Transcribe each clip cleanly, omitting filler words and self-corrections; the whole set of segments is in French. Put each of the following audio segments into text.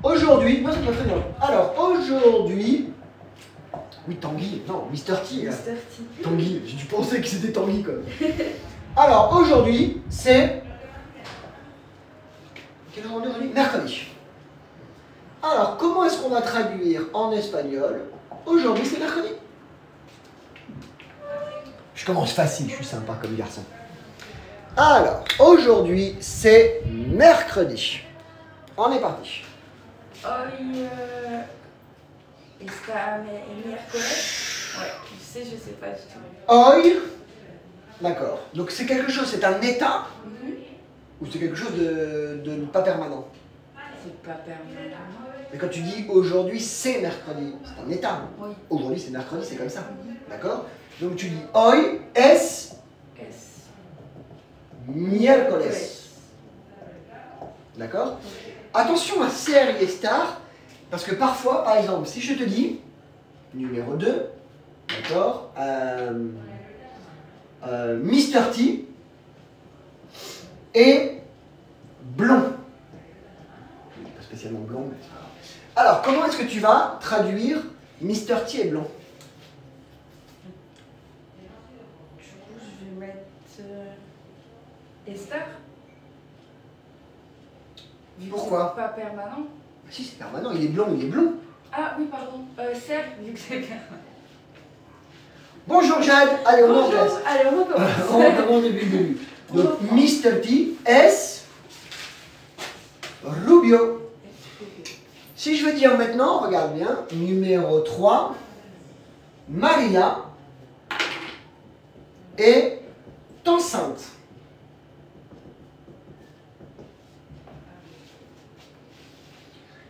Aujourd'hui, moi ça me va très bien. Alors, aujourd'hui... Oui, Tanguy, non, Mr. T. Mr. T. Tanguy, j'ai dû penser que c'était Tanguy quand même. Alors, aujourd'hui, c'est... Quel jour on est aujourd'hui? Mercredi. Alors, comment est-ce qu'on va traduire en espagnol? Aujourd'hui, c'est mercredi. Je commence facile, je suis sympa comme garçon. Alors, aujourd'hui, c'est mercredi. On est parti. Hoy está miércoles. Ouais, je sais pas du tout. Hoy. D'accord. Donc c'est quelque chose, c'est un état ou c'est quelque chose de pas permanent? C'est pas permanent. Mais quand tu dis aujourd'hui c'est mercredi, c'est un état. Oui. Aujourd'hui c'est mercredi, c'est comme ça. D'accord? Donc tu dis hoy es miércoles. D'accord? Attention à ser et estar, parce que parfois, par exemple, si je te dis numéro 2, d'accord, Mr. T est blond. Pas spécialement blond, mais c'est pas grave. Alors, comment est-ce que tu vas traduire Mr. T est blond? Du coup, je vais mettre Esther. Pourquoi? Pas permanent. Si, c'est permanent, il est blond, il est blond. Ah oui, pardon. Serre, vu que c'est permanent. Bonjour Jade, allez on Bonjour, recommence. allez on recommence. On recommence depuis le début. Donc Mr. T est Rubio. Si je veux dire maintenant, regarde bien, numéro 3, Maria est enceinte.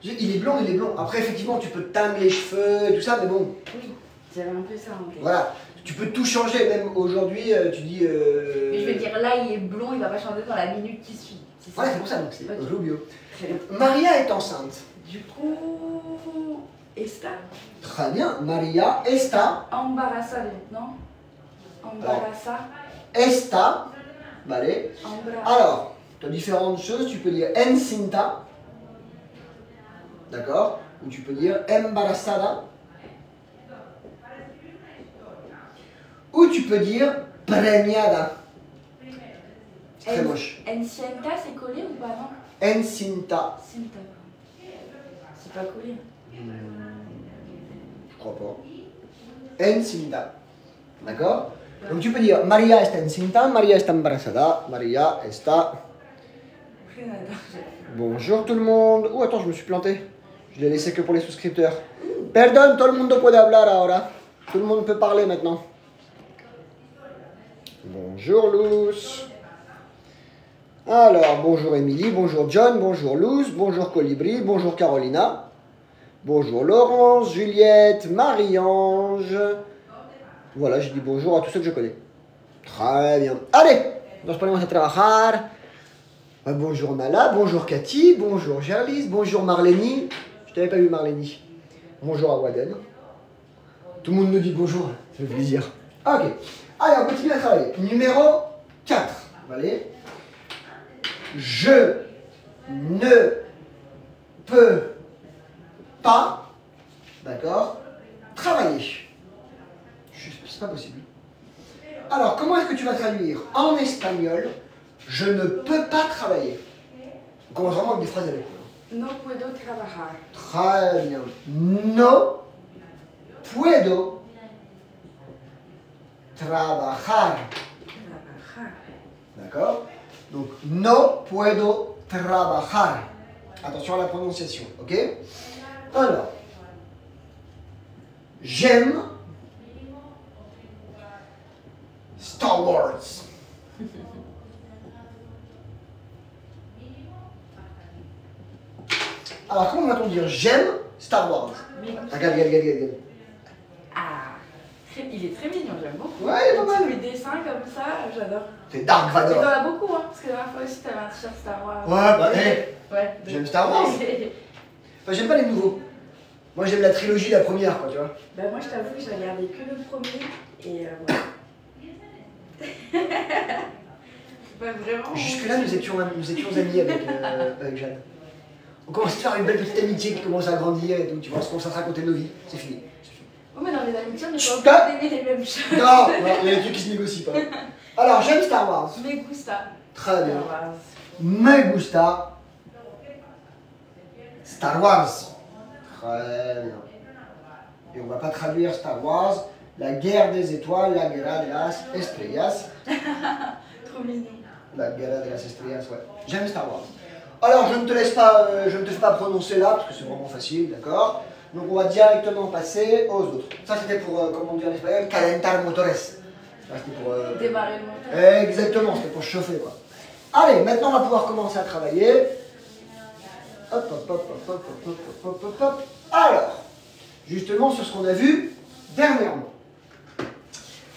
Il est blond, il est blond. Après, effectivement, tu peux te teindre les cheveux et tout ça, mais bon. Oui, j'avais un peu ça en tête. Voilà, tu peux tout changer, même aujourd'hui, tu dis... Mais je veux dire, là, il est blond, il va pas changer dans la minute qui suit. Voilà, c'est pour ça, donc c'est Ok. Rubio. Très bien. Maria est enceinte. Du coup, está Très bien, Maria está, embarazada, non? Embaraza, está, vale. embaraza. Alors, tu as différentes choses, tu peux dire encinta, d'accord? Ou tu peux dire embarazada. Ou tu peux dire preñada. C'est très moche. Encienta, c'est collé ou pas, non? Encinta. Cinta. C'est pas collé. Je crois pas. Encinta. D'accord? Donc tu peux dire Maria está encinta, Maria está embarazada, Maria está... Bonjour tout le monde. Oh attends, je me suis planté. Je l'ai laissé que pour les souscripteurs. Perdón, todo el mundo puede hablar ahora. Tout le monde peut parler maintenant. Bonjour Luz. Alors, bonjour Émilie, bonjour John, bonjour Luz, bonjour Colibri, bonjour Carolina. Bonjour Laurence, Juliette, Marie-Ange. Voilà, je dis bonjour à tous ceux que je connais. Très bien. Allez, nos ponemos a trabajar. Bonjour Nala, bonjour Cathy, bonjour Gerlis, bonjour Marlénie. Je t'avais pas vu Marlénie. Bonjour à Waden. Tout le monde nous dit bonjour, ça fait plaisir. Ok, allez, on continue à travailler. Numéro 4. Allez. Je ne peux pas, d'accord, travailler. C'est pas possible. Alors, comment est-ce que tu vas traduire en espagnol? Je ne peux pas travailler. On commence vraiment avec des phrases avec moi. No puedo trabajar. Très bien. No puedo trabajar. Trabajar. D'accord? Donc, no puedo trabajar. Attention à la prononciation, ok? Alors, j'aime Star Wars. Alors, comment va-t-on dire j'aime Star Wars? Regarde. Ah, il est très mignon, j'aime beaucoup. Ouais, il est pas mal. Les dessins comme ça, j'adore. C'est Dark Il y Vador. en a beaucoup, hein, parce que la dernière fois aussi, t'avais un t-shirt Star Wars. Ouais, bah, hey, Ouais. j'aime Star Wars. Enfin, j'aime pas les nouveaux. Moi, j'aime la trilogie, la première, quoi, tu vois. Bah, moi, je t'avoue que j'ai regardé que le premier, et voilà. Bah, vraiment. Jusque-là, nous étions amis avec Jeanne. On commence à faire une belle petite amitié qui commence à grandir et tout. Tu vois, on se commence à se raconter nos vies. C'est fini. Oh, mais dans les amitiés, on n'est Chut, pas obligé d'aimer les mêmes choses. Non, il y a des trucs qui se négocient pas. Alors, j'aime Star Wars. Me gusta. Très bien. Star Wars. Me gusta Star Wars. Très bien. Et on va pas traduire Star Wars, la guerre des étoiles, la guerra de las estrellas. Trop mignon. La guerra de las estrellas, ouais. J'aime Star Wars. Alors, je ne te laisse pas, je ne te fais pas prononcer là, parce que c'est vraiment facile, d'accord? Donc, on va directement passer aux autres. Ça, c'était pour, comment on dit en espagnol, calentar motores. Ça, c'était pour... Démarrer le moteur. Exactement, c'était pour chauffer, quoi. Allez, maintenant, on va pouvoir commencer à travailler. Hop, hop, hop, hop, hop, hop, hop, hop, hop, hop. Alors, justement, sur ce qu'on a vu dernièrement.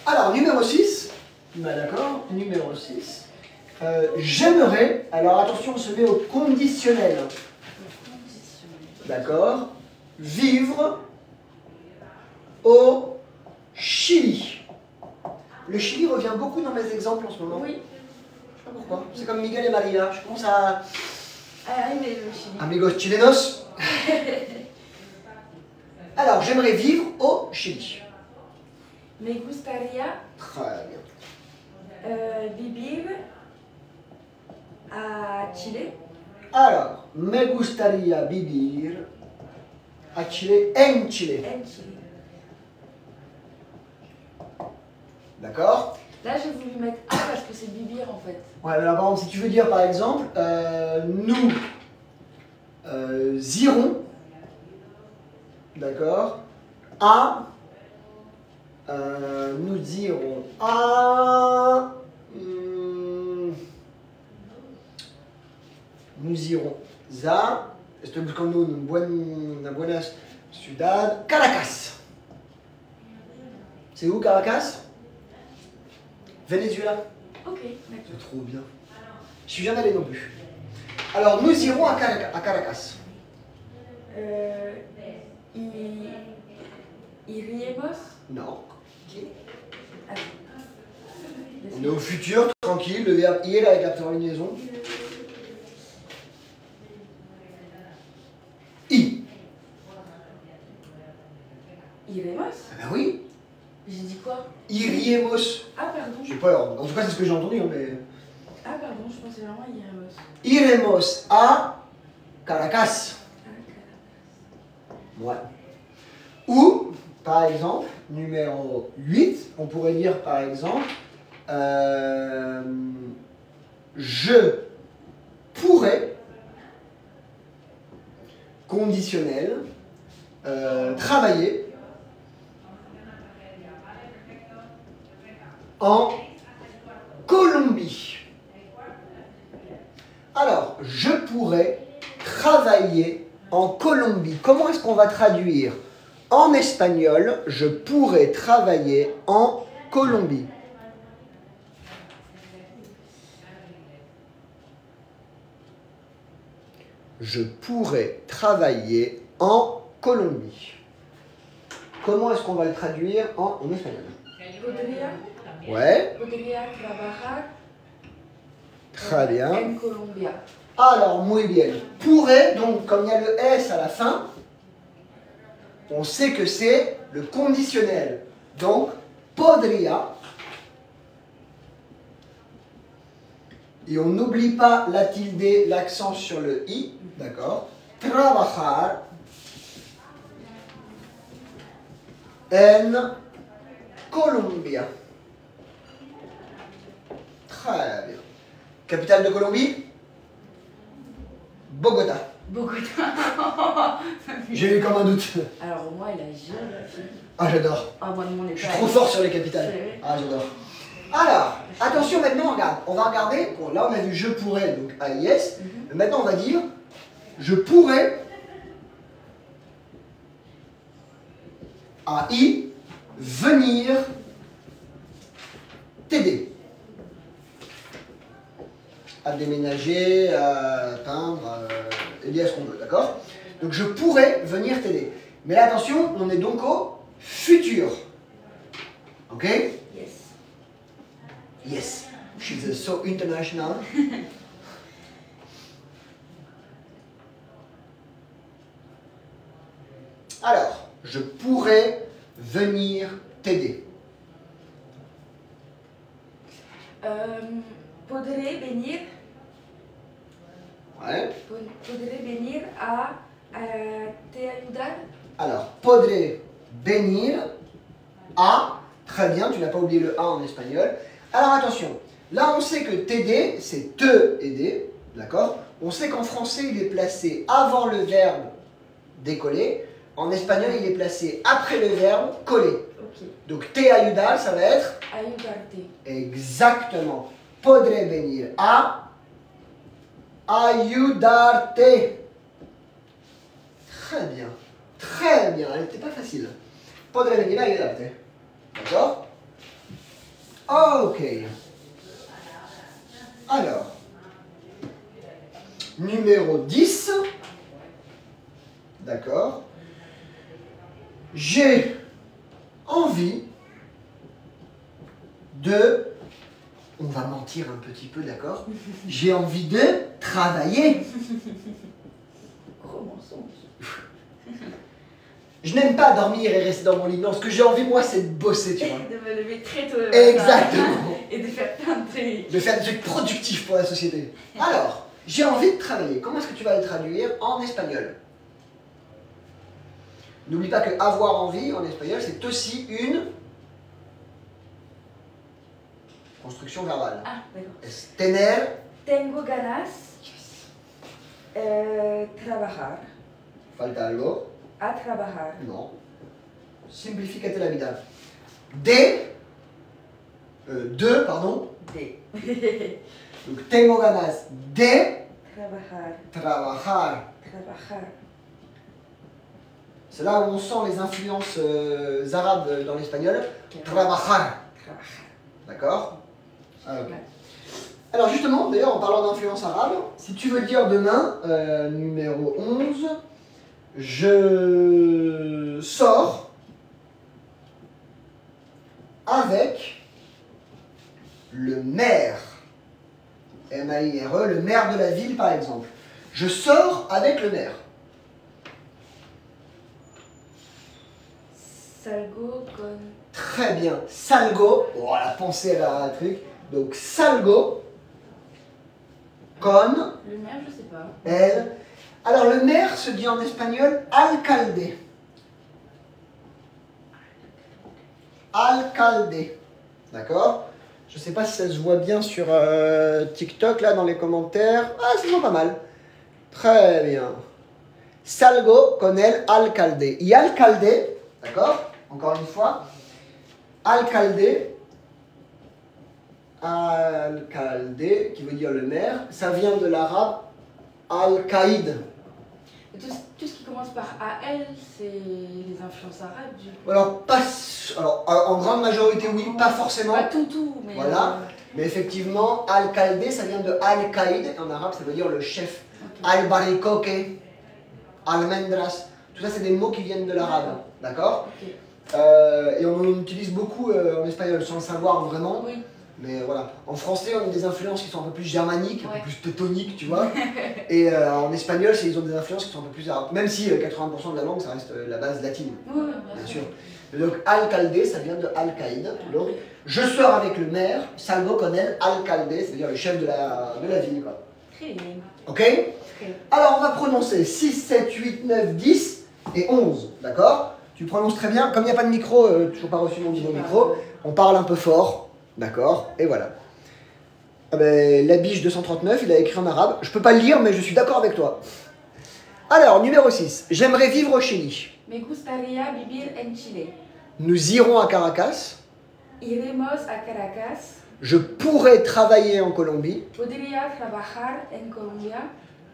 Alors, numéro 6. Bah, d'accord, numéro 6. J'aimerais, alors attention, on se met au conditionnel. D'accord. Vivre au Chili. Le Chili revient beaucoup dans mes exemples en ce moment. Oui. Je sais pas pourquoi. C'est comme Miguel et Maria. Je commence à... Ah, mais le Chili. Amigos chilenos. Alors, j'aimerais vivre au Chili. Me gustaría Très bien. vivir à Chile. Alors, me gustaría vivir à Chile, en Chile. En Chile. D'accord? Là, j'ai voulu mettre A parce que c'est bibir en fait. Ouais, alors par exemple, si tu veux dire par exemple, nous irons, d'accord, à, nous irons à, nous irons à, estoy buscando una buena ciudad, Caracas. C'est où Caracas? Venezuela. Ok, d'accord. C'est trop bien. Je suis jamais allé non plus. Alors, nous irons à Caracas. Iríamos. Non. Ah. On est au futur, tranquille, le verbe ir avec la terminaison. I. Iremos. Ah ben oui. J'ai dit quoi? Iriemos. Ah, pardon. Je sais pas, en tout cas c'est ce que j'ai entendu, mais... Ah, pardon, je pensais vraiment Iremos. Iremos à Caracas. Ouais. Ou, par exemple, numéro 8, on pourrait dire par exemple, je pourrais, conditionnel, travailler en Colombie. Alors, je pourrais travailler en Colombie. Comment est-ce qu'on va traduire en espagnol? Je pourrais travailler en Colombie. Je pourrais travailler en Colombie. Comment est-ce qu'on va le traduire en espagnol? Podría. Ouais. Podría trabajar. Très bien. En Colombia. Alors, muy bien. Pourrait, donc, comme il y a le S à la fin, on sait que c'est le conditionnel. Donc, podría. Et on n'oublie pas la tilde, l'accent sur le I. D'accord. Trabajar en Colombia. Très bien. Capitale de Colombie? Bogota. Bogota. J'ai eu comme un doute. Alors, moi, la géographie. Ah, j'adore. Ah, moi, mon Je suis trop fort sur les capitales. Ah, j'adore. Alors, attention maintenant, regarde. On va regarder. Bon, là, on a vu je pourrais, donc AIS. Mais maintenant, on va dire je pourrais AI venir t'aider. À déménager, à peindre, à aider à ce qu'on veut, d'accord? Donc je pourrais venir t'aider. Mais là, attention, on est donc au futur. Ok? Yes. Yes. She's so international. Alors, je pourrais venir t'aider. Podré venir. Ouais. Podré venir a te ayudar. Alors, podré venir a. Très bien, tu n'as pas oublié le a en espagnol. Alors attention, là on sait que t'aider, c'est te aider, d'accord? On sait qu'en français, il est placé avant le verbe décoller. En espagnol, il est placé après le verbe coller. Ok. Donc, te ayudar, ça va être Ayudarte. exactement. Podré venir a ayudarte. Très bien. Très bien. Elle n'était pas facile. Podré venir a ayudarte. D'accord? Ok. Alors, numéro 10. D'accord? J'ai envie de... On va mentir un petit peu, d'accord? J'ai envie de travailler. Gros mensonge. Je n'aime pas dormir et rester dans mon lit. Non, ce que j'ai envie, moi, c'est de bosser, tu vois. De me lever très tôt le matin. Exactement. Et de faire plein de trucs. De faire des trucs productifs pour la société. Alors, j'ai envie de travailler. Comment est-ce que tu vas le traduire en espagnol? N'oublie pas que avoir envie, en espagnol, c'est aussi une construction verbale. Ah, d'accord. Es tener... Tengo ganas trabajar. Falta algo. A trabajar. No. Simplifícate la vida. De, pardon. De. Donc, tengo ganas de Trabajar. trabajar. Trabajar. C'est là où on sent les influences arabes dans l'espagnol. Trabajar. Trabajar. D'accord? Ok. Alors justement, d'ailleurs, en parlant d'influence arabe, si tu veux dire demain, numéro 11, je sors avec le maire. M-A-I-R-E, le maire de la ville, par exemple. Je sors avec le maire. Salgo con. Très bien. Salgo. Oh, la pensée à la truc. Donc, salgo. Con. Le maire, je sais pas. Elle. Alors, le maire se dit en espagnol alcalde. Alcalde. D'accord? Je ne sais pas si ça se voit bien sur TikTok, là, dans les commentaires. Ah, ça se voit pas mal. Très bien. Salgo con el alcalde. Y alcalde, d'accord? Encore une fois. Alcalde. Alcalde, qui veut dire le maire. Ça vient de l'arabe al-Qaïd. Tout ce qui commence par AL, c'est les influences arabes, du coup. Alors, en grande majorité, oui, pas forcément. Pas tout, mais. Voilà. Mais effectivement, Al-Khalde, ça vient de Al-Qaïd. En arabe, ça veut dire le chef. Okay. Al-Barikoke, Al-Mendras. Tout ça, c'est des mots qui viennent de l'arabe. D'accord? Okay. Et on en utilise beaucoup en espagnol, sans le savoir vraiment. Oui. Mais voilà. En français, on a des influences qui sont un peu plus germaniques, un Ouais. peu plus teutoniques, tu vois. Et en espagnol, ils ont des influences qui sont un peu plus arabes. Même si 80% de la langue, ça reste la base latine. Oui, Bien sûr. Et donc, Alcalde, ça vient de Al-Qaïd. Donc, je sors avec le maire, salgo con el alcalde, c'est-à-dire le chef de la ville, quoi. Très bien. Ok? Okay. Alors, on va prononcer 6, 7, 8, 9, 10 et 11. D'accord? Tu prononces très bien. Comme il n'y a pas de micro, toujours pas reçu mon nouveau micro, on parle un peu fort. D'accord? Et voilà. Ah ben, la biche 239, il a écrit en arabe. Je peux pas le lire, mais je suis d'accord avec toi. Alors, numéro 6. J'aimerais vivre au Chili. Me gustaría vivir en Chile. Nous irons à Caracas. Iremos a Caracas. Je pourrais travailler en Colombie. Podría trabajar en Colombia.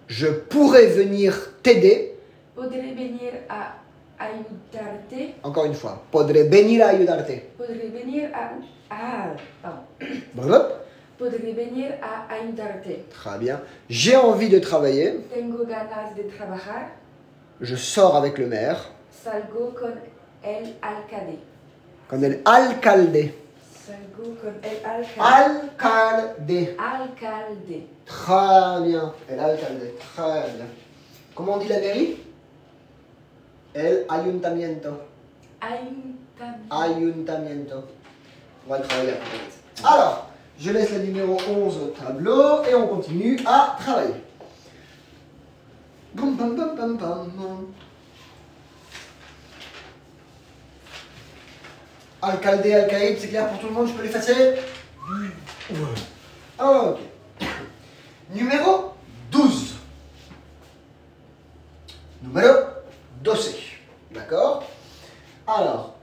Je pourrais venir t'aider. Podré venir a ayudarte. Encore une fois. Podré venir a ayudarte. Podré venir a... Ah, pardon. Bon, Podré venir a ayudarte. très bien. J'ai envie de travailler. Tengo ganas de trabajar. Je sors avec le maire. Salgo con el alcalde. Con el alcalde. Salgo con el alcalde. Alcalde. Alcalde. Très bien. El alcalde. Très bien. Comment on dit la mairie? El ayuntamiento. Ayuntamiento. Ayuntamiento. On va le travailler après. Alors, je laisse le numéro 11 au tableau et on continue à travailler. Boum, bam, bam, bam, bam. Alcalde, alcaïde, c'est clair pour tout le monde, je peux l'effacer? Ok. Numéro 12. Numéro 12. D'accord? Alors,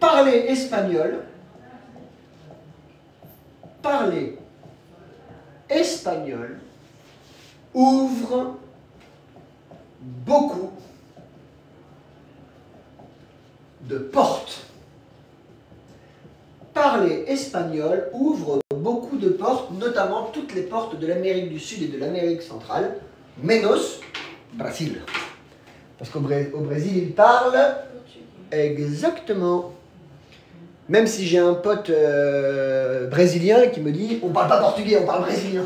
parler espagnol. Parler espagnol ouvre beaucoup de portes. Parler espagnol ouvre beaucoup de portes, notamment toutes les portes de l'Amérique du Sud et de l'Amérique centrale, menos Brésil. Parce qu'au Brésil, ils parlent exactement. Même si j'ai un pote brésilien qui me dit « On parle pas portugais, on parle brésilien. »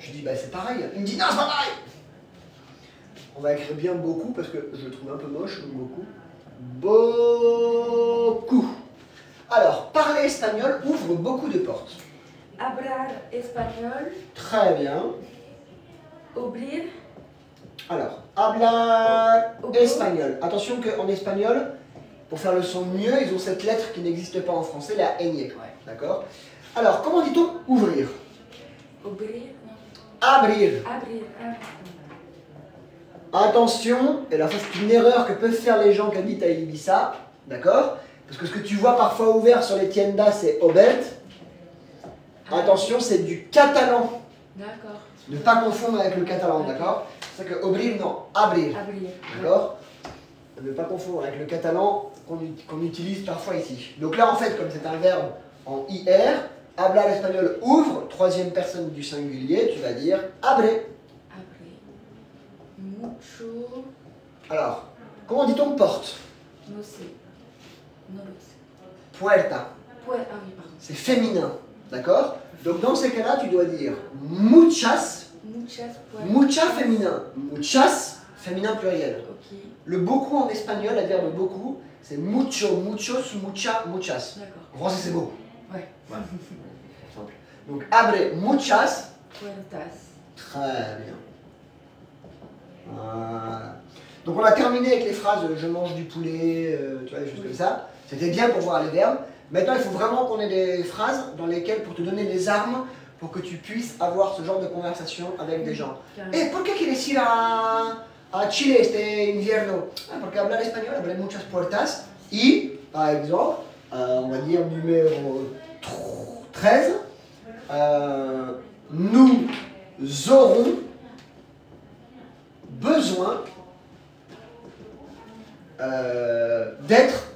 Je dis « Bah c'est pareil. » Il me dit « Non, c'est pas pareil. » On va écrire bien beaucoup parce que je le trouve un peu moche, beaucoup. Beaucoup. Alors, parler espagnol ouvre beaucoup de portes. Hablar espagnol. Très bien. Ouvrir. Alors, hablar espagnol. Attention qu'en espagnol, pour faire le son mieux, ils ont cette lettre qui n'existe pas en français, la ñ. Ouais. D'accord? Alors, comment dit-on ouvrir? Ouvrir. Abrir. Abrir. Attention, et là, ça c'est une erreur que peuvent faire les gens qui habitent à Ibiza. D'accord? Parce que ce que tu vois parfois ouvert sur les tiendas, c'est obert. Attention, c'est du catalan. D'accord. Ne pas confondre avec le catalan, d'accord? C'est que obrir, non, abrir. Abrir. D'accord? Ne pas confondre avec le catalan qu'on utilise parfois ici. Donc là, en fait, comme c'est un verbe en IR, hablar espagnol ouvre, troisième personne du singulier, tu vas dire abre. Abre. Mucho. Alors, comment dit-on porte? No sé. No lo sé. Puerta. Ah oui, pardon. C'est féminin, d'accord? Donc dans ces cas-là, tu dois dire muchas. Muchas puertas. Mucha féminin. Muchas, féminin pluriel. Ok. Le beaucoup en espagnol, le verbe beaucoup, c'est mucho, muchos, mucha, muchas. D'accord. En français, c'est beaucoup. Ouais. Voilà. Simple. Donc abre muchas. Puertas. Très bien. Voilà. Donc on a terminé avec les phrases je mange du poulet, tu vois, des choses comme ça. C'était bien pour voir les verbes. Maintenant, il faut vraiment qu'on ait des phrases dans lesquelles, pour te donner les armes, pour que tu puisses avoir ce genre de conversation avec des gens. Et pourquoi quieres ir a Chile este invierno? Ah, porque hablar español abre muchas puertas. Y, par exemple, on va dire numéro 13, nous aurons besoin d'être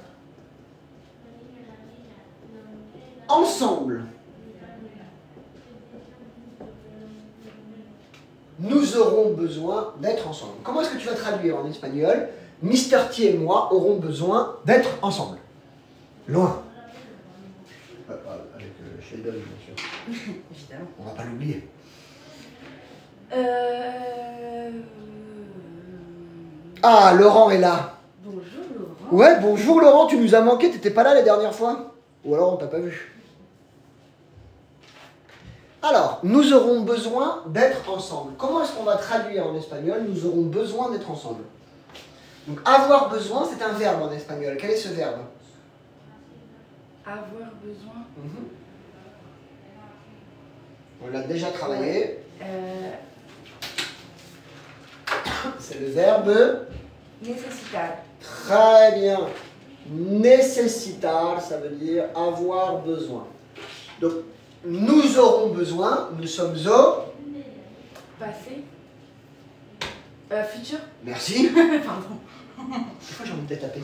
ensemble. Nous aurons besoin d'être ensemble. Comment est-ce que tu vas traduire en espagnol? Mr. T et moi aurons besoin d'être ensemble. Loin. Avec Sheldon, bien sûr. Évidemment. On va pas l'oublier. Ah, Laurent est là. Bonjour Laurent. Ouais, bonjour Laurent, tu nous as manqué, t'étais pas là la dernière fois? Ou alors on t'a pas vu? Alors, nous aurons besoin d'être ensemble. Comment est-ce qu'on va traduire en espagnol? Nous aurons besoin d'être ensemble. Donc, avoir besoin, c'est un verbe en espagnol. Quel est ce verbe? Avoir besoin. On l'a déjà travaillé. Ouais. C'est le verbe Necessitar. très bien. Necessitar, ça veut dire avoir besoin. Donc, nous aurons besoin, nous sommes au... Passé. Futur. Merci. Pardon. Des fois, j'ai envie de les taper.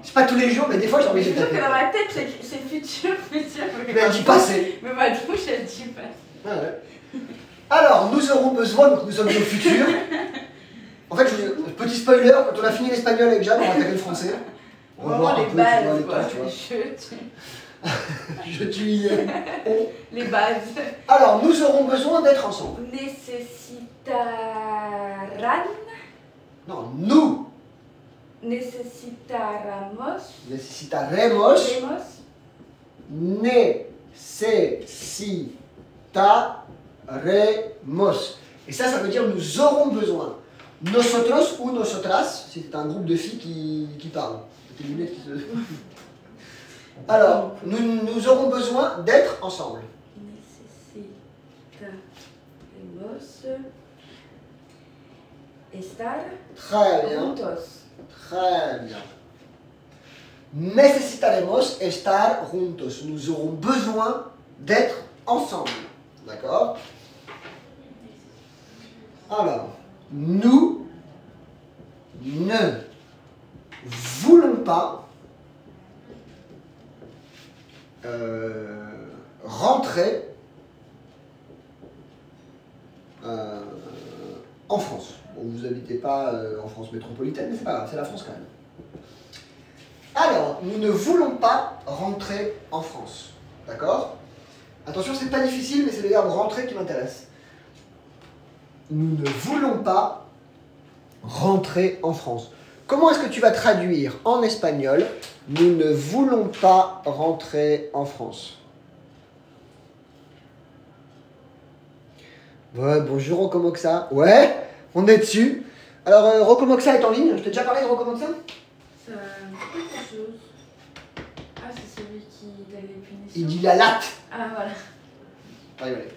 C'est pas tous les jours, mais des fois, j'ai envie de Je les suis sûre taper. que dans ma tête, c'est futur. Mais elle dit passé. Mais ma bouche, elle dit passé. Ah ouais. Alors, nous aurons besoin, donc nous sommes au futur. En fait, petit spoiler, quand on a fini l'espagnol avec Jeanne, on va attaquer le français. On va voir un les peu, bases, tu vois, les quoi. temps, tu vois. Je Je tue. Les bases. Alors, nous aurons besoin d'être ensemble. Necesitarán. Non, nous Necesitaremos. Necesitaremos. Necesitaremos. Et ça veut dire nous aurons besoin. Nosotros ou nosotras, c'est un groupe de filles qui parlent. Des lunettes qui se... Alors, nous aurons besoin d'être ensemble. Necesitaremos estar Très bien. juntos. Très bien. Necesitaremos estar juntos. Nous aurons besoin d'être ensemble. D'accord? Alors, nous ne voulons pas rentrer en France. Bon, vous n'habitez pas en France métropolitaine, mais c'est pas grave, c'est la France quand même. Alors, nous ne voulons pas rentrer en France. D'accord? Attention, c'est pas difficile, mais c'est le verbe rentrer qui m'intéresse. Nous ne voulons pas rentrer en France. Comment est-ce que tu vas traduire en espagnol « Nous ne voulons pas rentrer en France ». Ouais, bonjour Rocomoxa. Ouais, on est dessus. Alors, Rocomoxa est en ligne. Je t'ai déjà parlé de Rocomoxa? Ça me dit quelque chose. Ah, c'est celui qui donne les punitions. Il dit la latte. Ah, voilà. Ouais, ouais.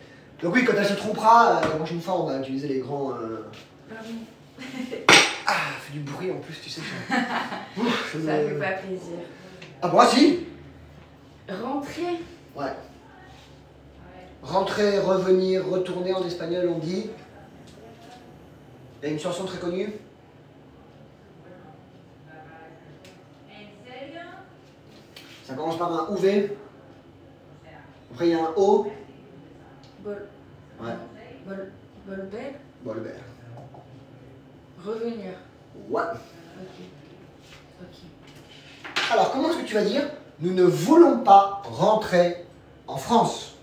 Donc oui, quand elle se trompera, la prochaine fois, on va utiliser les grands... Pardon. Ah, fait du bruit en plus, tu sais. Ouf, Ça fait pas plaisir. Ah, moi si. Rentrer. Ouais. Rentrer, revenir, retourner en espagnol, on dit... Il y a une chanson très connue. Ça commence par un UV. Après, il y a un O. Ouais. Volver. Volver. Revenir. Ouais. Ok. Alors, comment est-ce que tu vas dire « Nous ne voulons pas rentrer en France ».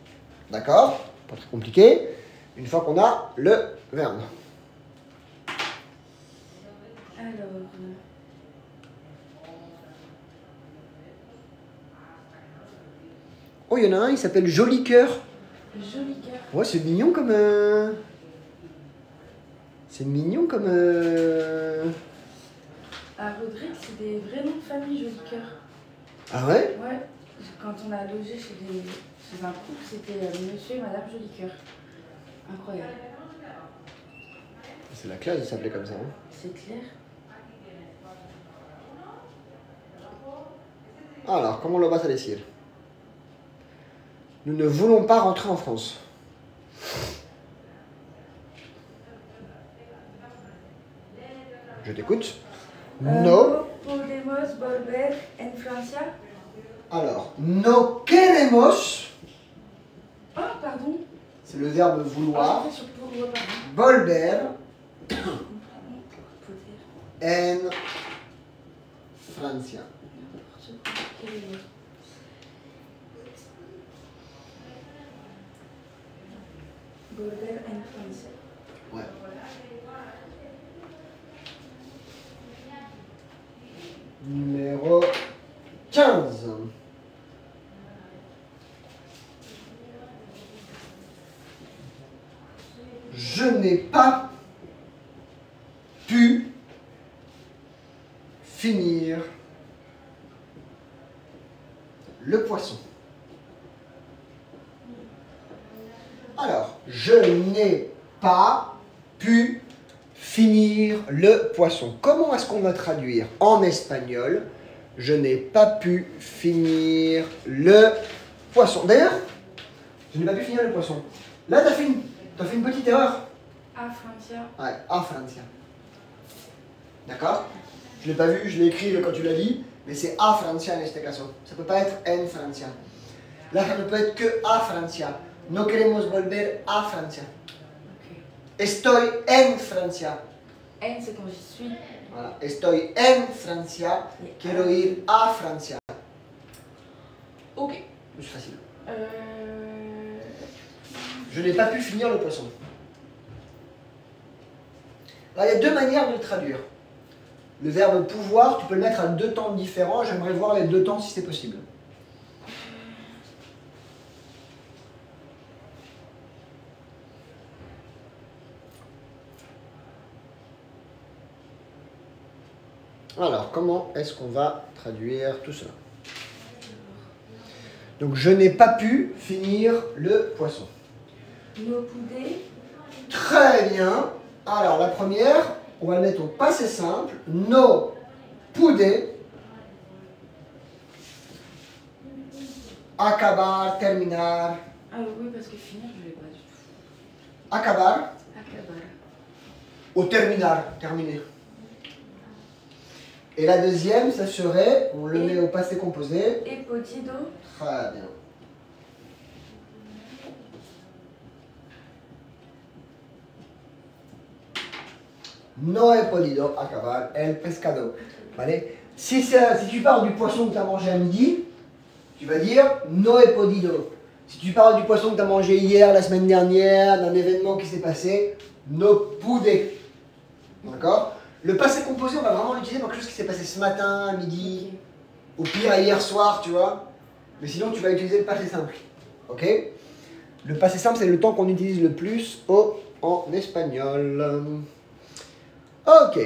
D'accord? Pas très compliqué. Une fois qu'on a le verbe. Alors... Oh, il y en a un, il s'appelle Joli Cœur. Joli Cœur. Ouais, c'est mignon comme... C'est mignon comme... À Rodrigue, c'est des vrais noms de famille, Joli Cœur. Ah ouais? Ouais. Quand on a logé chez un couple, c'était monsieur et madame Joli Cœur. Incroyable. C'est la classe de s'appeler comme ça. Hein. C'est clair. Alors, comment lo vas a decir? Nous ne voulons pas rentrer en France. Je t'écoute. No. Podemos volver en Francia. Alors, no queremos. Ah, pardon. C'est le verbe vouloir. Ah, sur pour, pardon. Volver en Francia. Volver en Francia. Ouais. Numéro 15. Je n'ai pas pu finir le poisson. Alors, je n'ai pas pu finir le poisson. Comment est-ce qu'on va traduire en espagnol? Je n'ai pas pu finir le poisson. D'ailleurs, je n'ai pas pu finir le poisson. Là, tu as fait une petite erreur. A Francia. Ouais, a Francia. D'accord? Je ne l'ai pas vu, je l'ai écrit quand tu l'as dit, mais c'est a Francia en este caso. Ça ne peut pas être en Francia. Là, ça ne peut être que a Francia. No queremos volver a Francia. Okay. Estoy en Francia. En, c'est quand j'y suis. Voilà. Estoy en Francia. Quiero ir a Francia. Ok. C'est facile. Je n'ai pas pu finir le poisson. Là, il y a deux manières de le traduire. Le verbe pouvoir, tu peux le mettre à 2 temps différents. J'aimerais voir les 2 temps si c'est possible. Alors, comment est-ce qu'on va traduire tout cela? Donc, je n'ai pas pu finir le poisson. No pude. Très bien. Alors, la première, on va le mettre au passé simple. No pude acabar, terminar. Ah oui, parce que finir, je ne l'ai pas du tout. Acabar Acabar. ou terminar, terminer. Et la deuxième, ça serait, on le met au passé composé. He podido. Très bien. No he podido acabar el pescado. ¿Vale? Si tu parles du poisson que tu as mangé à midi, tu vas dire no he podido. Si tu parles du poisson que tu as mangé hier, la semaine dernière, d'un événement qui s'est passé, no pude. D'accord? Le passé composé, on va vraiment l'utiliser pour quelque chose qui s'est passé ce matin, à midi, au pire hier soir, tu vois. Mais sinon, tu vas utiliser le passé simple. Ok? Le passé simple, c'est le temps qu'on utilise le plus en espagnol. Ok.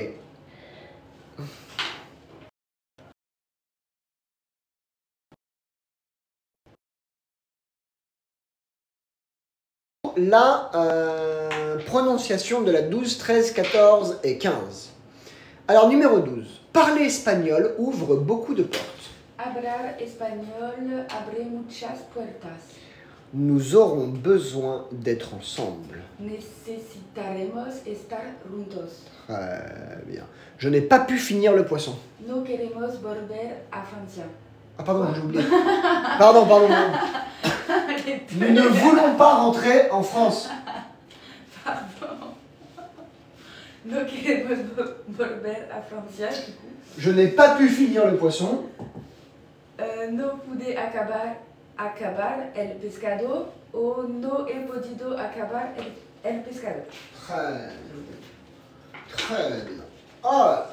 La prononciation de la 12, 13, 14 et 15. Alors, numéro 12. Parler espagnol ouvre beaucoup de portes. Hablar español abre muchas puertas. Nous aurons besoin d'être ensemble. Necesitaremos estar juntos. Très bien. Je n'ai pas pu finir le poisson. No queremos volver a Francia. Ah pardon, j'ai oublié. Pardon. Nous ne voulons pas rentrer en France. Pardon. No queremos volver a Francia, du coup. Je n'ai pas pu finir le poisson. No pude acabar el pescado o no he podido acabar el pescado. Très bien. Alors,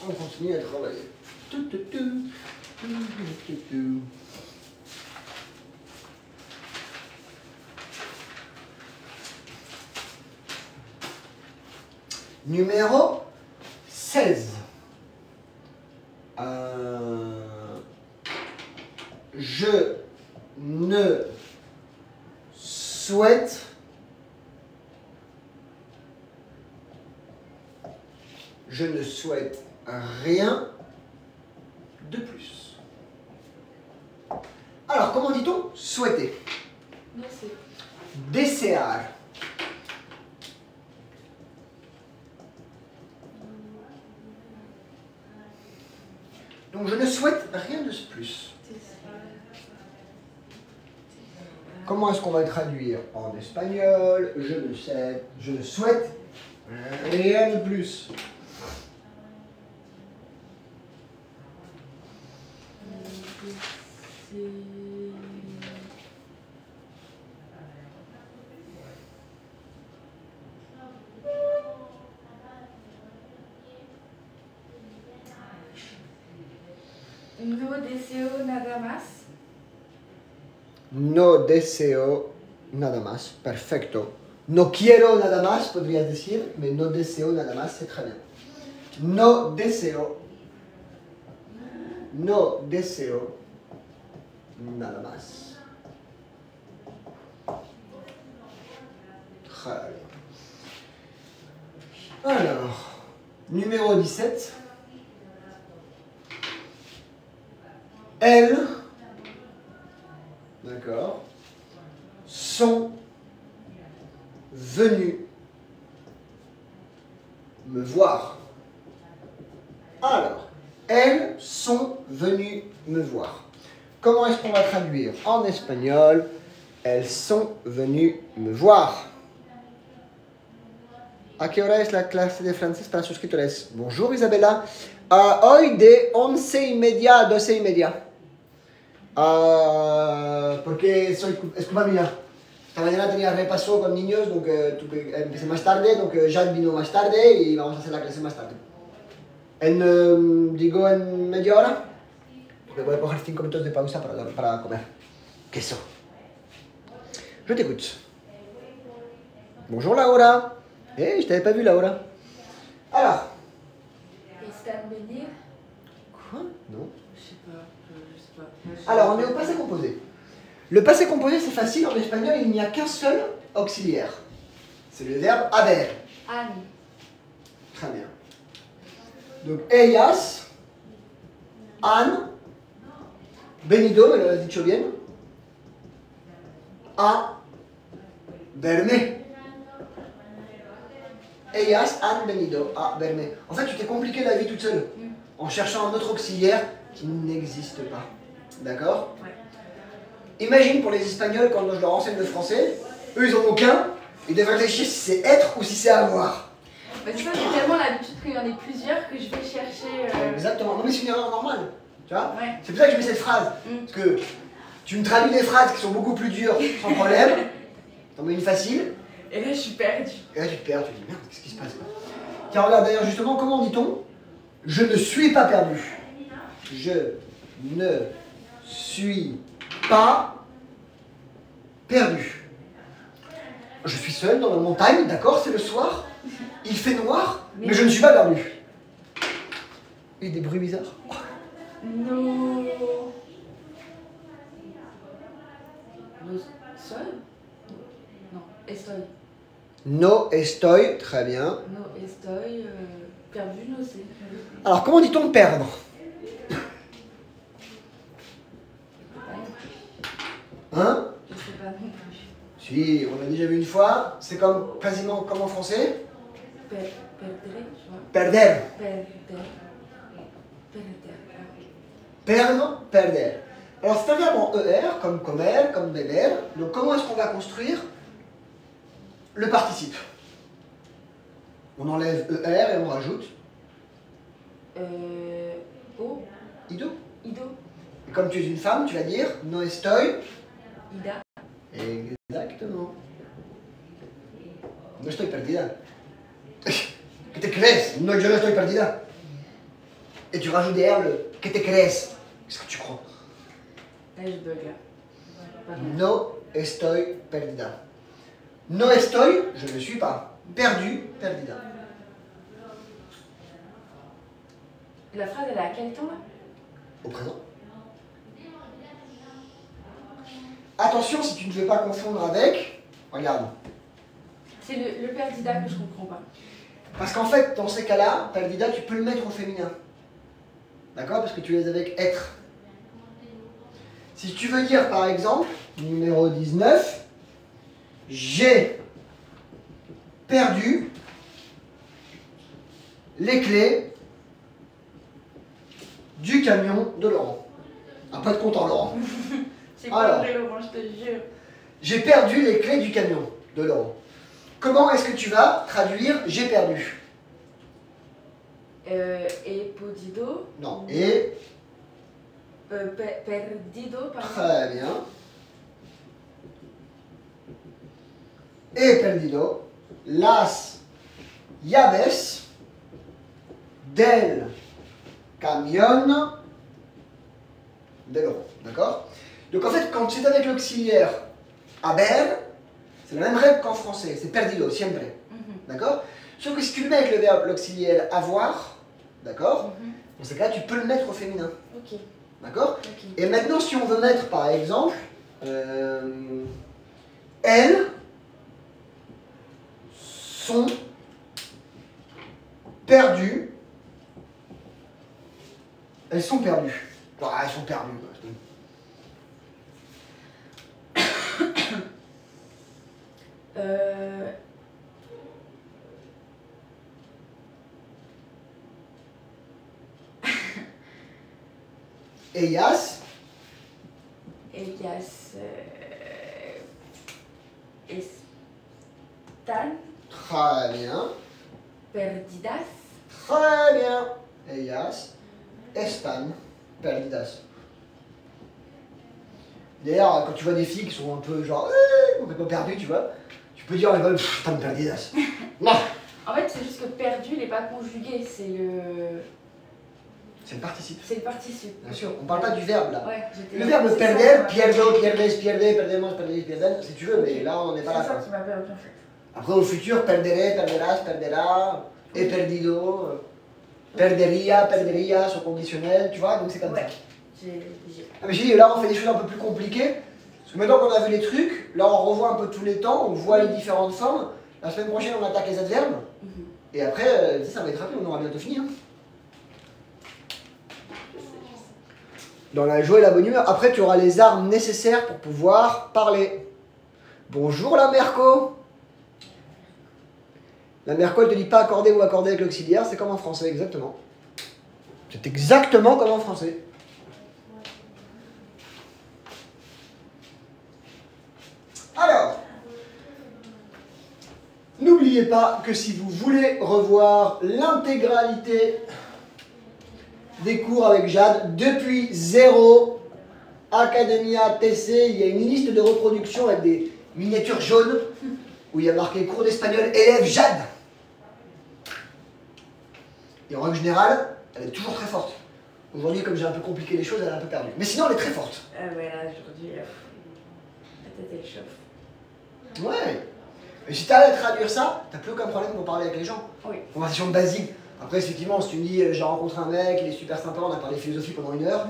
on continue à travailler. Numéro 16. Je ne souhaite rien de plus. Alors, comment dit-on souhaiter? Merci. Desear. Donc, je ne souhaite rien de plus. Comment est-ce qu'on va le traduire en espagnol? Je ne souhaite rien de plus. No deseo nada más. No deseo nada más. Perfecto. No quiero nada más, podrías decir, mais no deseo nada más, c'est très bien. No deseo nada más. Très bien. Alors, numéro 17. Elles, d'accord, sont venues me voir. Alors, elles sont venues me voir. Comment est-ce qu'on va traduire en espagnol? Elles sont venues me voir. ¿A qué hora es la clase de francés para suscriptores? Bonjour Isabella. Hoy de 11:30 a 12:30. Porque es culpa mía. Esta mañana tenía repaso con niños, donc empecé más tarde, donc Jade vino más tarde y vamos a hacer la clase más tarde. Digo en media hora. Porque voy a coger 5 minutos de pausa para comer. Queso. Je t'écoute. Bonjour Laura. Eh, je t'avais pas vu Laura. Alors. Estan venir? Quoi? Non. Je sais pas. Alors, on est au passé composé. Le passé composé, c'est facile. En espagnol, il n'y a qu'un seul auxiliaire. C'est le verbe haber. Anne. Très bien. Donc, ellas, han, venido, me lo has dicho bien, a verme. Ellas han venido a verme. En fait, tu t'es compliqué la vie toute seule en cherchant un autre auxiliaire qui n'existe pas. D'accord? Ouais. Imagine pour les Espagnols, quand je leur enseigne le français, eux ils en ont aucun, ils devraient réfléchir si c'est être ou si c'est avoir. Bah, c'est ça, j'ai tellement l'habitude qu'il y en ait plusieurs que je vais chercher. Exactement, non mais c'est une erreur normale, tu vois? Ouais. C'est pour ça que je mets cette phrase, parce que tu me traduis des phrases qui sont beaucoup plus dures sans problème, t'en mets une facile, Et là, je suis perdue. et là tu te perds, tu te dis merde, qu'est-ce qui se passe quoi? Tiens, regarde d'ailleurs justement, comment dit-on? Je ne suis pas perdu. Je ne suis pas perdu. Je suis seul dans la montagne, d'accord, c'est le soir, il fait noir, mais je ne suis pas perdu. Et des bruits bizarres. No. No soy? Non, estoy. No estoy, très bien. No estoy. Perdu, no sé. Alors, comment dit-on perdre? Hein? Je sais pas non plus. Si, on l'a déjà vu une fois, c'est comme quasiment comme en français. Perdere, tu vois. Perder. Perdre. Perdre, perder. Alors, c'est un verbe en ER, comme comer, comme beber. Donc, comment est-ce qu'on va construire le participe? On enlève ER et on rajoute O. ido. Ido. Et comme tu es une femme, tu vas dire no estoy. Ida. Exactement. No estoy perdida. ¿Qué te crees? No, yo no estoy perdida. Et tu rajoutes derrière le ¿qué te crees? Qu'est-ce que tu crois? Là, je bug là. Pardon. No estoy perdida. No estoy, je ne suis pas. Perdu, perdida. La phrase, elle est à quel temps là? Au présent. Attention, si tu ne veux pas confondre avec, regarde. C'est le perdida que je comprends pas. Parce qu'en fait, dans ces cas-là, perdida, tu peux le mettre au féminin. D'accord? Parce que tu es avec être. Si tu veux dire, par exemple, numéro 19, j'ai perdu les clés du camion de Laurent. Ah, pas de content, Laurent. C'est pas vrai, Laurent, je te jure. J'ai perdu les clés du camion de Laurent. Comment est-ce que tu vas traduire j'ai perdu? Et podido? Non. Et Perdido, pardon. très bien. He perdido las llaves del camión de Laurent. D'accord? Donc en fait, quand c'est avec l'auxiliaire haber, c'est la même règle qu'en français. C'est perdido, siempre. D'accord? Sauf que si tu le mets avec le verbe l'auxiliaire avoir, d'accord? Dans ce cas, tu peux le mettre au féminin. Ok. D'accord? Ok. Et maintenant, si on veut mettre, par exemple, elles sont perdues. Elles sont perdues. Ah, elles sont perdues. Quoi. Ellas. Ellas están Très bien. perdidas. Très bien. Ellas están perdidas. D'ailleurs, quand tu vois des filles qui sont un peu genre complètement perdues, tu vois, tu peux dire están perdidas. Non. En fait, c'est juste que perdu, il n'est pas conjugué, c'est le C'est le participe. C'est le participe. Bien sûr, on parle pas du verbe là. Ouais, Le verbe perder, pierdo, pierdes, pierde, perdemos, perdéis, pierden, si tu veux, mais là on n'est pas là. C'est ça qui m'a perdu en fait. Après au futur, perderé, perderás, perdera, he perdido, perdería, perderias au conditionnel, tu vois, donc c'est comme ça. Ah, mais j'ai dit, là on fait des choses un peu plus compliquées. Parce que maintenant qu'on a vu les trucs, là on revoit un peu tous les temps, on voit les différentes formes. La semaine prochaine on attaque les adverbes. Et après, ça va être rapide, on aura bientôt fini. Hein. Dans la joie et la bonne humeur. Après, tu auras les armes nécessaires pour pouvoir parler. Bonjour la Merco. La Merco, elle te dit pas accorder ou accorder avec l'auxiliaire, c'est comme en français, exactement. C'est exactement comme en français. Alors, n'oubliez pas que si vous voulez revoir l'intégralité des cours avec Jade, depuis 0, Academia TC, il y a une liste de reproduction avec des miniatures jaunes où il y a marqué cours d'espagnol élève Jade. Et en règle générale, elle est toujours très forte. Aujourd'hui, comme j'ai un peu compliqué les choses, elle est un peu perdue. Mais sinon, elle est très forte. Ah ouais, là, aujourd'hui, la tête elle chauffe. Ouais. Et si tu arrives à traduire ça, t'as plus aucun problème pour parler avec les gens. Oui. Conversation basique. Après, effectivement, si tu me dis j'ai rencontré un mec, il est super sympa, on a parlé philosophie pendant 1 heure,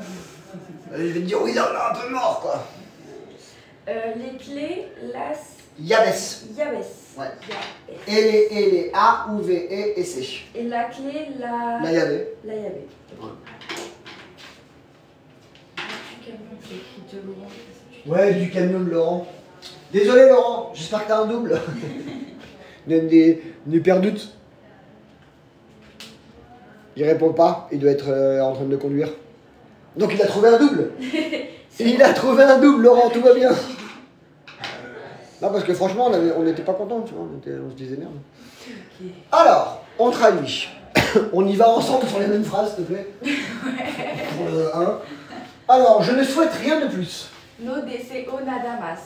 je vais te dire oui, là, on est un peu mort quoi. Les clés, las. Yabes. Yabes. Ouais. Yabes. L, A, U, V, E, C. Et la clé, la. La llave. La llave. Ouais. C'est écrit de Laurent. Ouais, du camion de Laurent. Désolé Laurent, j'espère que t'as un double. Des paires doutes. Il répond pas, il doit être en train de conduire. Donc il a trouvé un double. Il a trouvé un double, Laurent, tout va bien. Non, parce que franchement, on n'était pas contents, tu vois, on se disait merde. Okay. Alors, on traduit. On y va ensemble sur les mêmes phrases, s'il te plaît. Pour le 1. Alors, je ne souhaite rien de plus. No deseo nada más.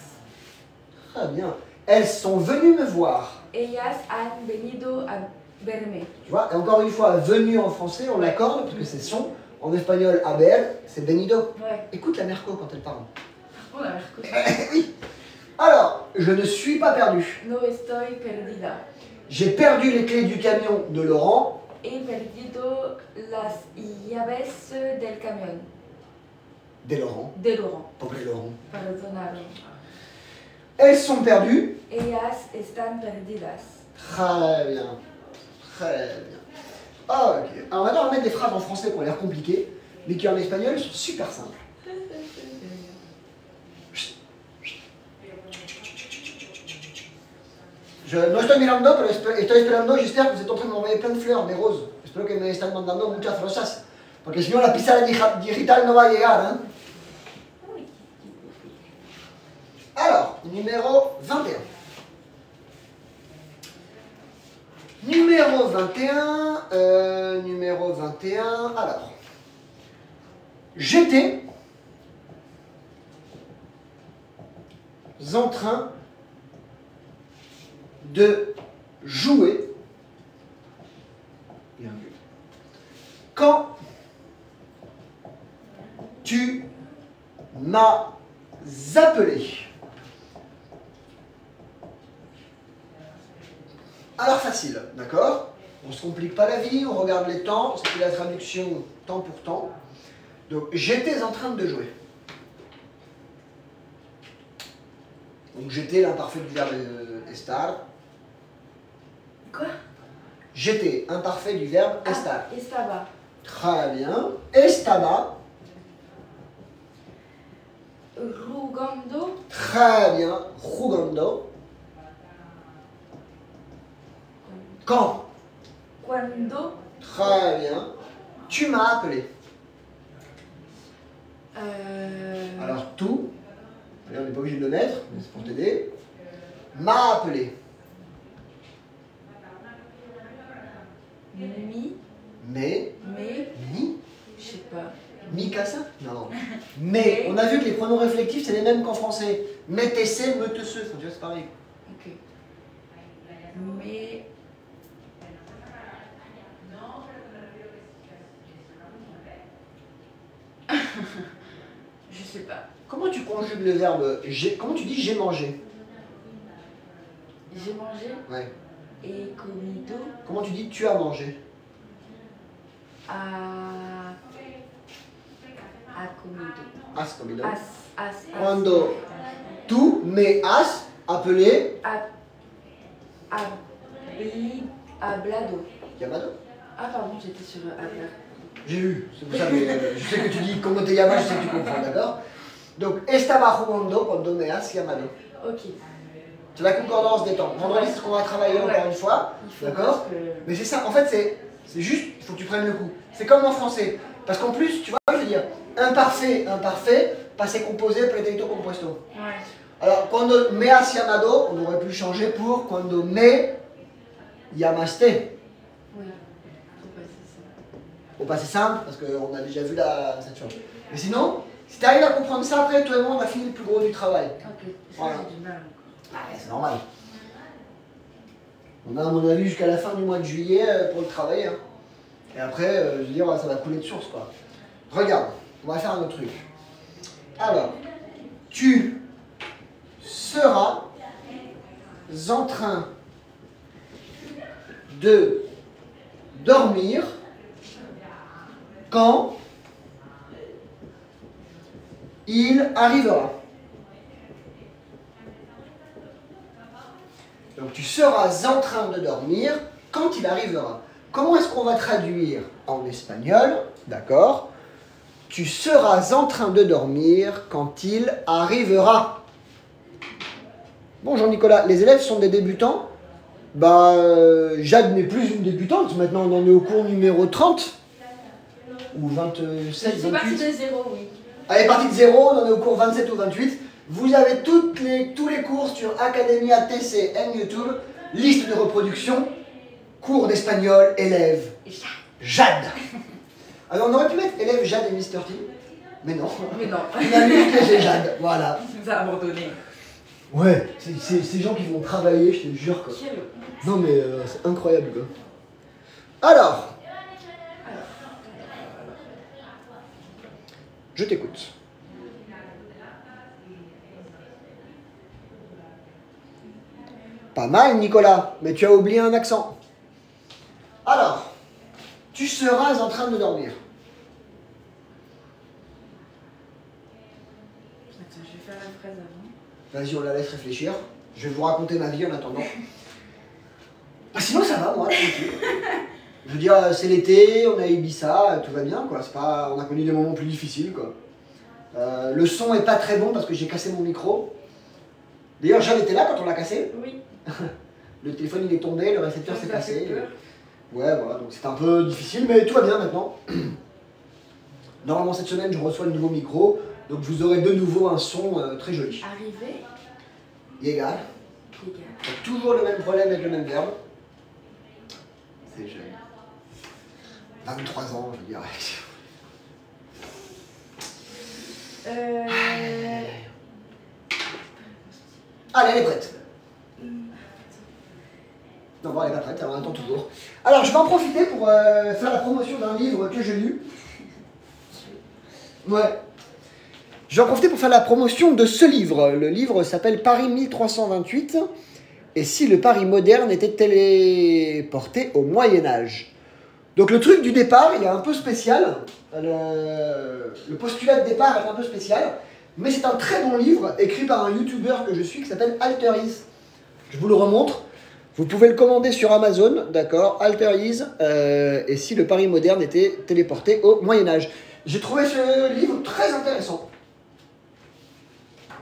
Très bien. Elles sont venues me voir. Ellas han venido a verme. Tu vois, et encore une fois, venu en français, on l'accorde, parce que c'est son. En espagnol, haber, c'est venido. Ouais. Écoute la Merco quand elle parle. On a l'air cool. Oui. Alors, je ne suis pas perdu. No estoy perdida. J'ai perdu les clés du camion de Laurent. He perdido las llaves del camión. De Laurent. De Laurent. Pauvre Laurent. Perdonado. Elles sont perdues. Ellas están perdidas. Très bien. Très bien. Ah, ok. Alors maintenant, on va mettre des phrases en français qui ont l'air compliquées, mais qui en espagnol sont super simples. No estoy mirando, pero estoy esperando, j'espère que vous êtes en train de m'envoyer plein de fleurs, des roses. Espero que me están mandando muchas rosas. Porque si no, la pizarra digital no va a llegar, hein. Alors, numéro 21. Numéro 21, alors. J'étais en train de jouer. Bien vu. Quand tu m'as appelé. Alors facile, d'accord? On ne se complique pas la vie, on regarde les temps, c'est la traduction temps pour temps. Donc j'étais en train de jouer. Donc j'étais l'imparfait du verbe estar. Quoi? J'étais imparfait du verbe estar. Estaba. Très bien. Estaba. Jugando. Très bien. Jugando. Quand? Cuando. Très bien. Tu m'as appelé. Alors tout, on n'est pas obligé de le mettre, mais c'est pour t'aider. M'a appelé. Mi. Mais. Mi. Je sais pas. Mi casa? Non. Mais. On a vu que les pronoms réflectifs, c'est les mêmes qu'en français. Mettez-se, mettez-se. Faut dire c'est pareil. Ok. Mais. Je sais pas. Comment tu conjugues le verbe j'ai? Comment tu dis j'ai mangé? J'ai mangé Ouais. et comido Comment tu dis tu as mangé? a comido. Has comido. As. Cuando tú me has appelé Hablado. Yamado? Ah pardon, j'étais sur hablar. J'ai vu, c'est pour ça, mais je sais que tu dis como te llamas, je sais que tu comprends, d'accord? Donc, estaba jugando cuando me has llamado. Ok. C'est la concordance des temps. Vendredi, c'est ce qu'on va travailler encore une fois, d'accord? Mais c'est ça, en fait, c'est juste, il faut que tu prennes le coup. C'est comme en français. Parce qu'en plus, tu vois, je veux dire, imparfait, passé composé, pretérito compuesto. Ouais. Alors, cuando me has llamado, on aurait pu changer pour cuando me llamaste. Oui. Faut passer ça. Au passé simple, parce qu'on a déjà vu cette chose. Mais sinon, si tu arrives à comprendre ça, après, toi et moi, on a fini le plus gros du travail. Ok. Ça, Voilà. j'ai du mal encore. Ouais, c'est normal. On a, à mon avis, jusqu'à la fin du mois de juillet pour le travailler. Hein. Et après, je veux dire, ça va couler de source, quoi. Regarde, on va faire un autre truc. Alors, tu seras en train de dormir quand il arrivera. Donc tu seras en train de dormir quand il arrivera. Comment est-ce qu'on va traduire en espagnol? D'accord. Tu seras en train de dormir quand il arrivera. Bonjour Nicolas, les élèves sont des débutants? Bah, Jade n'est plus une débutante, maintenant on en est au cours numéro 30. Ou 27, C'est parti 28. de zéro, oui. Elle est partie de 0, on en est au cours 27 ou 28. Vous avez tous les cours sur Academia TCN YouTube, liste de reproduction, cours d'espagnol, élève Jade. Alors on aurait pu mettre élève Jade et Mr. T, mais non. Mais non. Il a mis que j'ai Jade, voilà. Il nous a abandonné. Ouais, c'est ces gens qui vont travailler, je te jure quoi. Quel... Non mais c'est incroyable quoi. Alors, je t'écoute. Pas mal, Nicolas, mais tu as oublié un accent. Alors, tu seras en train de dormir. Attends, je vais faire la phrase avant. Vas-y, on la laisse réfléchir. Je vais vous raconter ma vie en attendant. Ah, sinon, ça va, moi, tranquille. Je veux dire, c'est l'été, on a Ibiza, tout va bien, quoi. C'est pas... On a connu des moments plus difficiles, quoi. Le son est pas très bon parce que j'ai cassé mon micro. D'ailleurs, Jeanne était là quand on l'a cassé. Oui. Le téléphone il est tombé, le récepteur s'est Ça fait cassé. peur. Ouais, voilà, donc c'est un peu difficile, mais tout va bien maintenant. Normalement, cette semaine, je reçois le nouveau micro, donc vous aurez de nouveau un son très joli. Arrivé. Égal. Égal. Toujours le même problème avec le même verbe. C'est jeune. 23 ans, je veux dire. Allez, elle est prête. Non, bon, elle n'est pas prête, elle attend toujours. Alors, je vais en profiter pour faire la promotion d'un livre que j'ai lu. Ouais. Je vais en profiter pour faire la promotion de ce livre. Le livre s'appelle Paris 1328. Et si le Paris moderne était téléporté au Moyen-Âge. Donc, le truc du départ, il est un peu spécial. Le postulat de départ est un peu spécial. Mais c'est un très bon livre écrit par un youtubeur que je suis qui s'appelle Alteriz. Je vous le remontre. Vous pouvez le commander sur Amazon, d'accord, Alteriz, et si le Paris moderne était téléporté au Moyen-Âge. J'ai trouvé ce livre très intéressant.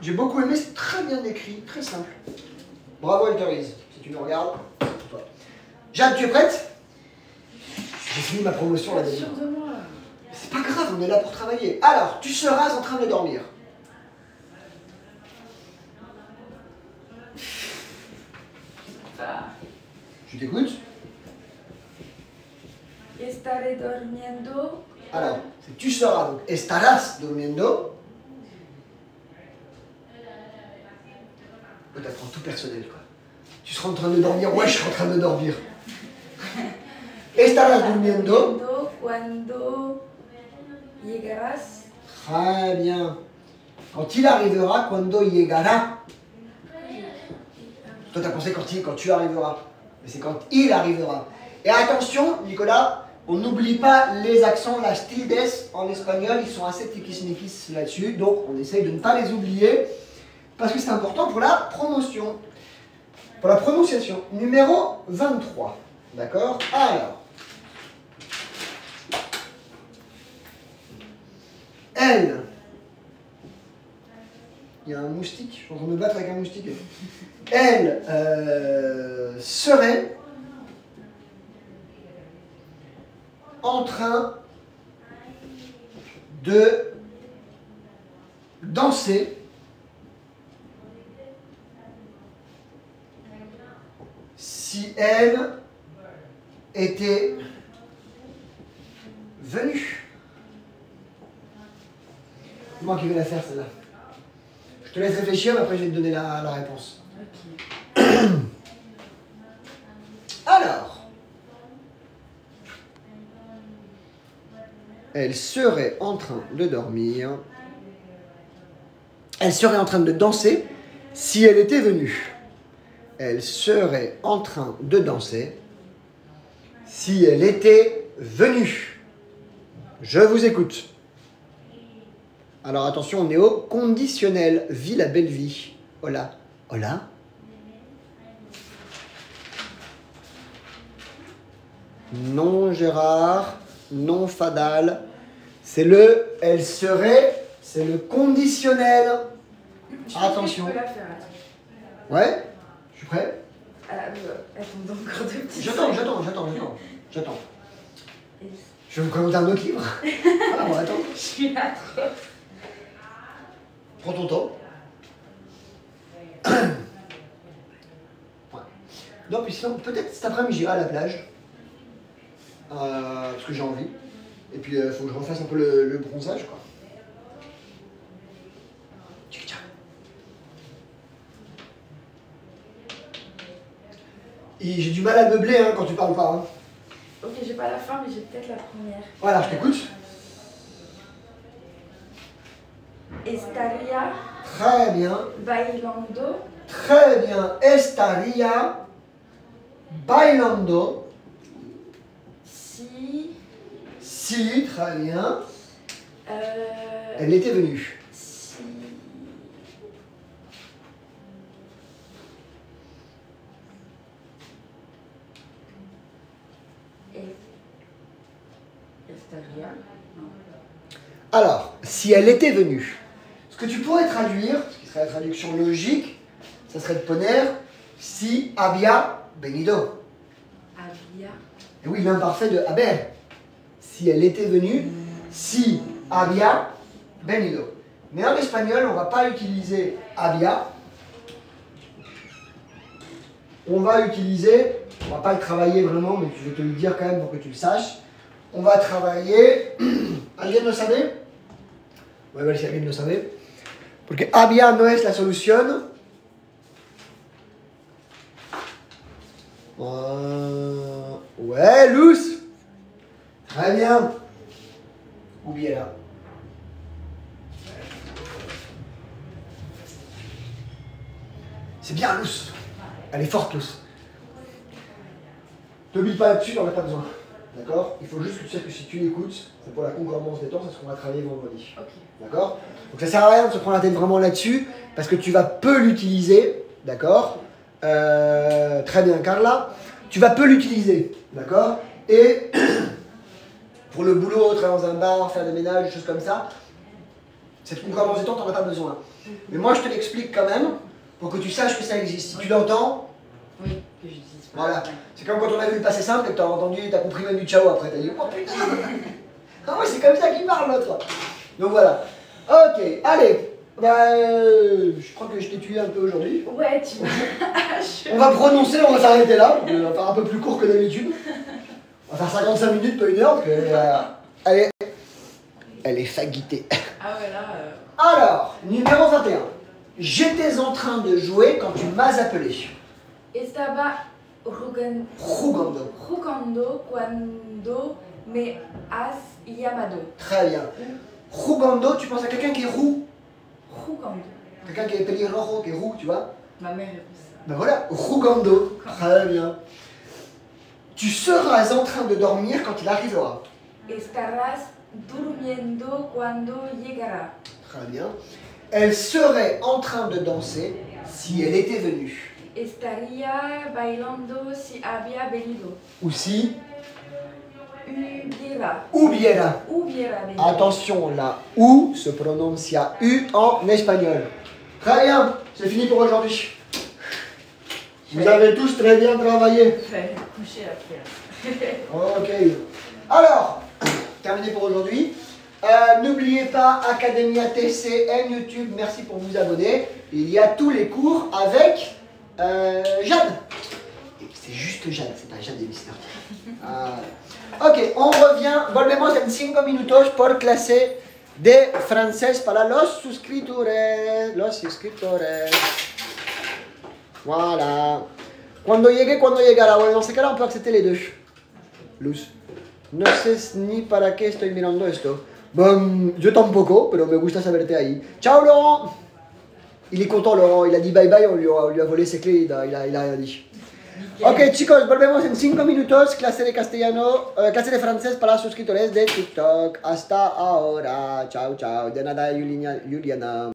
J'ai beaucoup aimé, c'est très bien écrit, très simple. Bravo Alteriz, si tu nous regardes, c'est toi. Jade, tu es prête? J'ai fini ma promotion là-dedans. Sûr de moi. C'est pas grave, on est là pour travailler. Alors, tu seras en train de dormir. Tu t'écoutes? Estaré durmiendo. Alors, c'est tu seras, donc estarás durmiendo. Peut-être en tout personnel, quoi. Tu seras en train de dormir, ouais, je suis en train de dormir. Estarás durmiendo. Cuando llegarás Très bien. Quand il arrivera, cuando llegará. Toi, tu as pensé quand tu arriveras. Mais c'est quand il arrivera. Et attention, Nicolas, on n'oublie pas les accents, las tildes en espagnol, ils sont assez tiquismiquis là-dessus. Donc, on essaye de ne pas les oublier. Parce que c'est important pour la promotion. Pour la prononciation. Numéro 23. D'accord? Alors. Elle. Il y a un moustique. Je suis en train de me battre avec un moustique. Elle serait en train de danser si elle était venue. C'est moi qui vais la faire celle-là. Je te laisse réfléchir, mais après je vais te donner la réponse. Ok. Alors, elle serait en train de dormir. Elle serait en train de danser si elle était venue. Elle serait en train de danser si elle était venue. Je vous écoute. Alors attention, on est au conditionnel. Vis la belle vie. Hola. Hola. Non Gérard, non Fadal. C'est le elle serait, c'est le conditionnel. Attention. Je peux la faire, attends. Ouais, je suis prêt. Attends, encore deux petits. J'attends. Je vais vous commenter un autre livre. Ah bon, attends. Je suis là trop. Prends ton temps. Ouais. Non, puis sinon, peut-être cet après-midi, j'irai à la plage. Parce que j'ai envie. Et puis, il faut que je refasse un peu le bronzage, quoi. Tchic-tchac. Et j'ai du mal à meubler hein, quand tu parles pas. Hein. Ok, j'ai pas la fin, mais j'ai peut-être la première. Voilà, je t'écoute. Estaría Très bien. bailando Très bien. Estaría bailando. Si, très bien. Elle était venue. Si. Estaría. Alors, si elle était venue, ce que tu pourrais traduire, ce qui serait la traduction logique, ça serait de poner si había venido. Había. Et oui, l'imparfait de haber. Si elle était venue, si había venido. Mais en espagnol, on ne va pas utiliser había. On va utiliser, on ne va pas le travailler vraiment, mais je vais te le dire quand même pour que tu le saches. On va travailler. ¿Alguien lo sabe? Voy a ver si alguien lo sabe. Porque había no es la solución. Ouais, Luz. Très bien. Oubliez-la. C'est bien, Luz. Elle est forte, Luz. T'oublie pas là-dessus, t'en as pas besoin. D'accord? Il faut juste que tu saches que si tu l'écoutes, c'est pour la concordance des temps, c'est ce qu'on va travailler vendredi. Ok. D'accord? Donc ça sert à rien de se prendre la tête vraiment là-dessus, parce que tu vas peu l'utiliser. D'accord? Très bien, Carla. Tu vas peu l'utiliser. D'accord? Et pour le boulot, travailler dans un bar, faire des ménages, des choses comme ça, cette concordance des temps, t'en as pas besoin. Mais moi, je te l'explique quand même, pour que tu saches que ça existe. Si tu l'entends, Oui, que je dise pas. voilà. C'est comme quand on a vu le passé simple et que tu as entendu, tu as compris même du ciao après. Tu as dit, oh putain. Ah ouais, c'est comme ça qu'il parle l'autre. Donc voilà. Ok, allez. Bah, je crois que je t'ai tué un peu aujourd'hui. Ouais, tu m'as. On va prononcer, on va s'arrêter là. On va faire un peu plus court que d'habitude. On va faire 55 minutes, pas une heure. Parce que, elle est faguitée. Ah ouais, là. Alors, numéro 21. J'étais en train de jouer quand tu m'as appelé. Estaba Jugando. jugando cuando me has llamado. Très bien. Jugando, tu penses à quelqu'un qui est roux. Jugando. Quelqu'un qui est pelirrojo, qui est roux, tu vois. Ma mère est rousse. Ben voilà, jugando. Très bien. Tu seras en train de dormir quand il arrivera. Estarás durmiendo cuando llegará. Très bien. Elle serait en train de danser si elle était venue. Estaría bailando si había venido. Ou si. Hubiera. Hubiera. Hubiera venido. Attention, la ou se prononcia U en espagnol. Très bien, c'est fini pour aujourd'hui. Vous avez tous très bien travaillé. Je vais me coucher après. Ok. Alors, terminé pour aujourd'hui. N'oubliez pas Academia TCN YouTube, merci pour vous abonner. Il y a tous les cours avec Jade. C'est juste Jade, c'est pas Jade et Mister. Ok, on revient. Volvemos en 5 minutos por clase de francés para los suscriptores. Los suscriptores. Voilà. Cuando llegará. Bueno, dans ce cas-là, on peut accepter les deux. Luz. No sé ni para qué estoy mirando esto. Bon, yo tampoco, pero me gusta saberte ahí. Ciao Laurent. Il est content Laurent, il a dit bye bye, on lui a volé ses clés, il a rien dit. Ok chicos, volvemos en 5 minutos, clase de castellano, clase de francés para suscriptores de TikTok. Hasta ahora, ciao ciao, de nada Juliana.